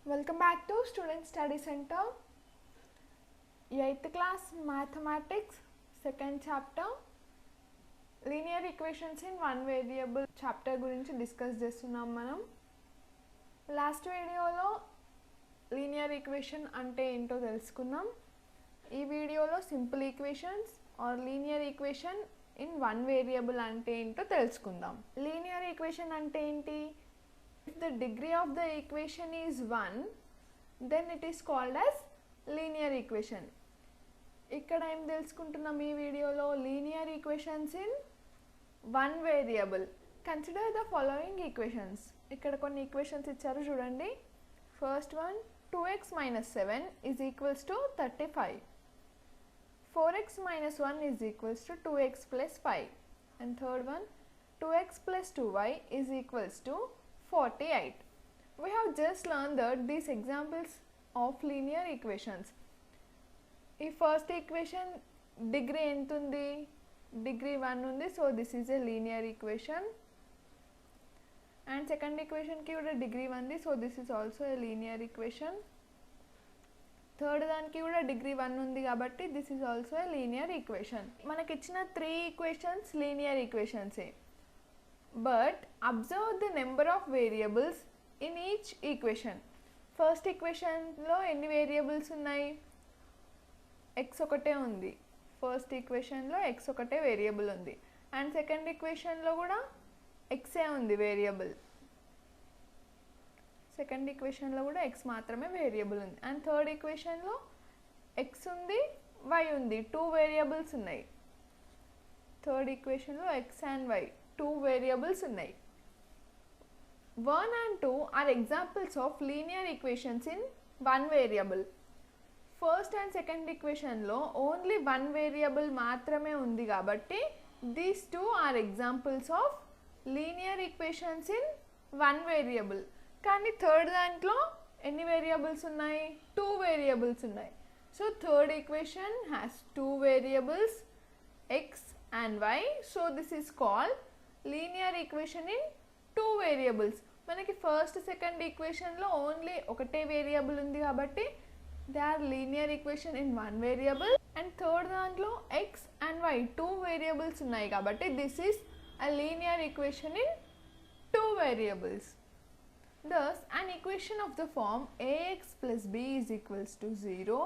Welcome back to Student Study Center. 8th class Mathematics, second chapter, linear equations in one variable chapter గురించి discuss చేస్తున్నాం మనం. Last వీడియోలో linear equation అంటే ఏంటో తెలుసుకున్నాం. ఈ వీడియోలో simple equations or linear equation in one variable అంటే ఏంటో తెలుసుకుందాం. లీనియర్ ఈక్వేషన్ అంటే ఏంటి? If the degree of the equation is 1, then it is called as linear equation. ఇక్కడ ఏం తెలుసుకుంటున్నాం ఈ వీడియోలో? Linear equations in one variable. Consider the following equations. ఇక్కడ కొన్ని ఈక్వేషన్స్ ఇచ్చారు చూడండి. First one 2x - 7 is equals to 35. 4x - 1 is equals to 2x plus 5. And third one 2x plus 2y is equals to 48. We have just learned that these examples of linear equations. ఈ first equation degree ఎంత ఉంది? Degree 1 ఉంది. So this is a linear equation. And second ఈక్వేషన్కి కూడా degree 1 ఉంది. So this is also a linear equation. Third దానికి కూడా degree 1 ఉంది కాబట్టి this is also a linear equation. మనకి ఇచ్చిన 3 ఈక్వేషన్స్ లీనియర్ ఈక్వేషన్సే. But observe the number of variables in each equation. First equation లో ఎన్ని వేరియబుల్స్ ఉన్నాయి? x ఒకటే ఉంది. ఫస్ట్ ఈక్వేషన్లో x ఒకటే వేరియబుల్ ఉంది. అండ్ సెకండ్ ఈక్వేషన్లో కూడా x ఏ ఉంది వేరియబుల్. సెకండ్ ఈక్వేషన్లో కూడా x మాత్రమే వేరియబుల్ ఉంది. అండ్ థర్డ్ ఈక్వేషన్లో x ఉంది, y ఉంది. 2 వేరియబుల్స్ ఉన్నాయి. థర్డ్ ఈక్వేషన్లో x అండ్ y 2 వేరియబుల్స్ ఉన్నాయి. 1 and 2 are examples of linear equations in one variable. First and second ఈక్వేషన్లో ఓన్లీ 1 వేరియబుల్ మాత్రమే ఉంది కాబట్టి these 2 are examples of linear equations in one variable. కానీ థర్డ్ దాంట్లో ఎన్ని వేరియబుల్స్ ఉన్నాయి? 2 వేరియబుల్స్ ఉన్నాయి. So third equation has 2 variables x and y. So this is called linear equation in 2 variables. మనకి ఫస్ట్ సెకండ్ ఈక్వేషన్లో ఓన్లీ ఒకటే variable ఉంది కాబట్టి they are linear equation in 1 variable. And third దాంట్లో x అండ్ y 2 వేరియబుల్స్ ఉన్నాయి కాబట్టి this is a linear equation in 2 variables. Thus, an equation of the form ax plus b is equals to 0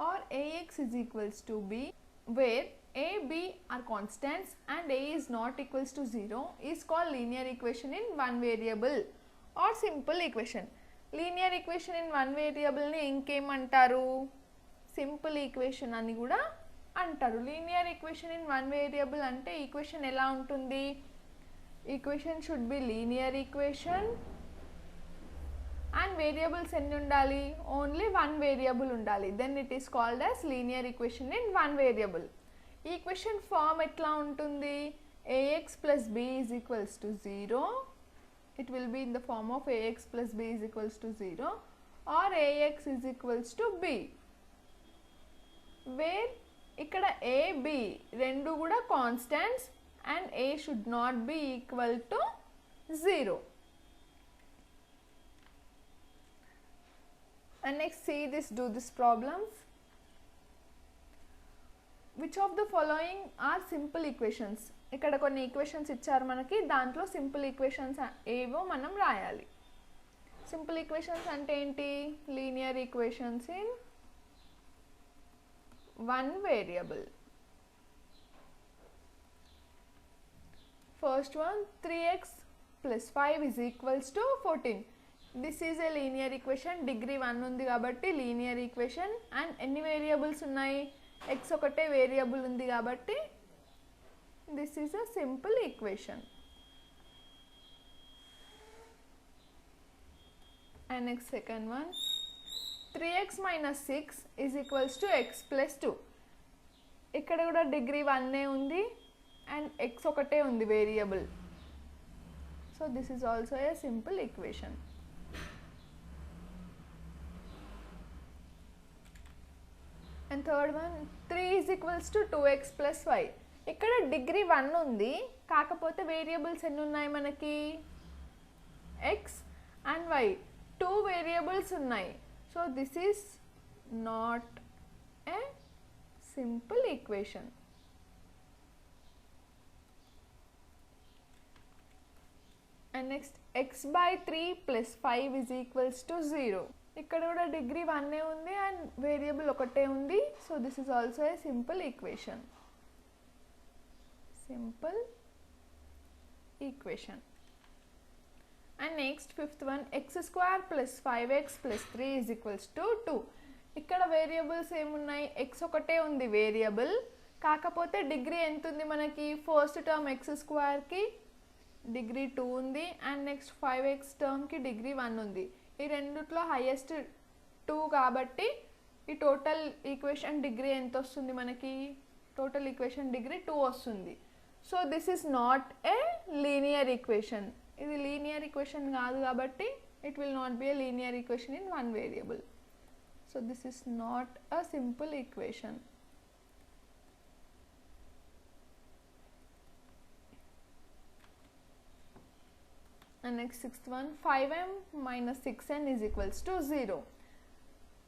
or ax is equals to b, where a, b are constants and a is not equals to 0 is called linear equation in one variable or simple equation. Linear equation in one variable ni ఇంకేం అంటారు? Simple equation అని కూడా అంటారు. Linear equation in one variable అంటే equation ఎలా ఉంటుంది? Equation should be linear equation and variables ఎన్ని ఉండాలి? ఓన్లీ 1 వేరియబుల్ ఉండాలి. Then it is called as linear equation in 1 variable. Equation form ఎట్లా ఉంటుంది? ax plus b is equals to 0. It will be in the form of ax plus b is equals to 0 or ax is equals to b, where ఇక్కడ a, b రెండు కూడా constants and a should not be equal to 0. And next see this, do this problems. Which of the following are simple equations? ఇక్కడ కొన్ని equations ఇచ్చారు మనకి. దాంట్లో simple equations ఏవో మనం రాయాలి. సింపుల్ ఈక్వేషన్స్ అంటే ఏంటి? Linear equations in one variable. First one 3x plus 5 is equals to 14. This is a linear equation. Degree 1 ఉంది కాబట్టి లీనియర్ ఈక్వేషన్. అండ్ ఎన్ని వేరియబుల్స్ ఉన్నాయి? x ఒకటే వేరియబుల్ ఉంది కాబట్టి this is a simple equation. And next second one 3x - 6 is equals to x plus 2. ఇక్కడ కూడా degree 1 ఉంది అండ్ x ఒకటే ఉంది variable. So this is also a simple equation. And third one 3 is equals to 2x plus y. ఇక్కడ degree 1 ఉంది కాకపోతే variables ఎన్ని ఉన్నాయి మనకి? x and y. 2 వేరియబుల్స్ ఉన్నాయి. So this is not a simple equation. And next x/3 + 5 = 0. ఇక్కడ కూడా degree 1 ఉంది అండ్ వేరియబుల్ ఒకటే ఉంది. So this is also a simple equation. Simple equation. And next fifth one, x² + 5x + 3 = 2. ఇక్కడ variables ఏమున్నాయి? x ఒకటే ఉంది వేరియబుల్, కాకపోతే డిగ్రీ ఎంత ఉంది మనకి? ఫస్ట్ టర్మ్ x²కి డిగ్రీ 2 ఉంది అండ్ నెక్స్ట్ 5x టర్మ్కి డిగ్రీ 1 ఉంది. ఈ రెండిట్లో హైయెస్ట్ 2 కాబట్టి ఈ టోటల్ ఈక్వేషన్ డిగ్రీ ఎంత వస్తుంది మనకి? టోటల్ ఈక్వేషన్ డిగ్రీ 2 వస్తుంది. So this is not a linear equation. ఇది లీనియర్ ఈక్వేషన్ కాదు కాబట్టి it will not be a linear equation in one variable. So this is not a simple equation. And next sixth one, 5m minus 6n is equals to 0.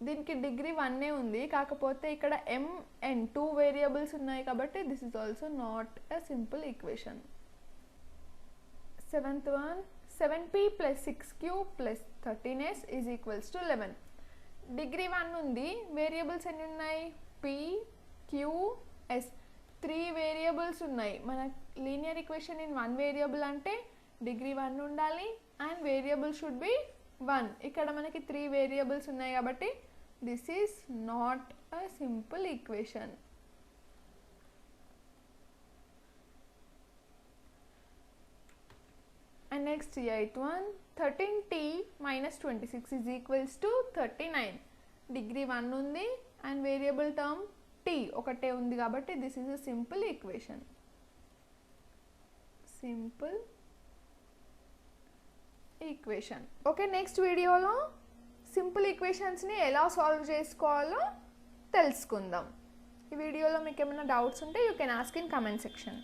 దీనికి degree 1 ఉంది, కాకపోతే ఇక్కడ m and 2 variables ఉన్నాయి కాబట్టి this is also not a simple equation. Seventh one, 7p plus 6q plus 13s is equals to 11. Degree 1 ఉంది, variables ఎన్ని ఉన్నాయి? p, q, s. 3 variables ఉన్నాయి. మన లీనియర్ ఈక్వేషన్ ఇన్ 1 వేరియబుల్ అంటే డిగ్రీ 1 ఉండాలి and variable should be 1. ఇక్కడ మనకి 3 variables ఉన్నాయి కాబట్టి this is not a simple equation. And next 8th one, 13t minus 26 is equals to 39. Degree 1 ఉంది అండ్ వేరియబుల్ టర్మ్ t ఒకటే ఉంది కాబట్టి this is a simple equation. Simple equation. Okay, next వీడియోలో simple ఈక్వేషన్స్ని ఎలా solve చేసుకోవాలో తెలుసుకుందాం. ఈ వీడియోలో మీకు ఏమైనా డౌట్స్ ఉంటే you can ask in comment section.